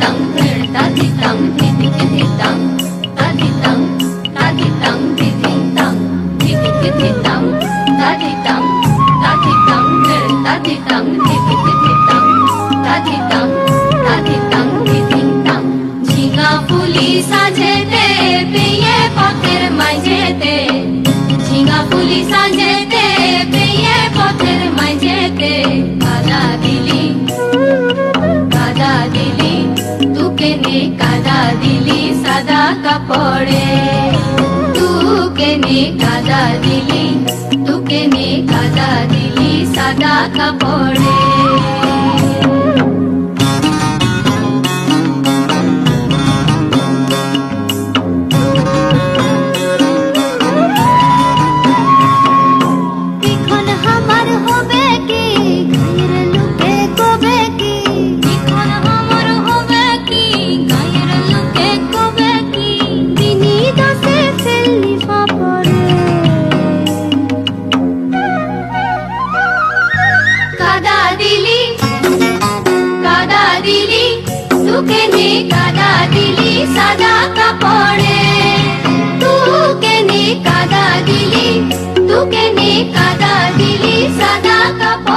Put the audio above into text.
tang ta di tang di di di tang ta di tang di di tang di di tang ta di tang ta di tang di di tang ta di tang di di tang ঝিঙা ফুলি সাজেতে পেয়ে পথের মাঝেতে ঝিঙা ফুলি সাজেতে পেয়ে পথের মাঝেতে কাদা দিলি তুকে নে কাদা দিলি সাদা কাপড়ে তুকে নে কাদা দিলি তুকে নে কাদা দিলি সাদা কাপড়ে তুকে নে কাদা দিলি সাদা কাপড়ে তুকে নে কাদা দিলি সাদা কাপড়ে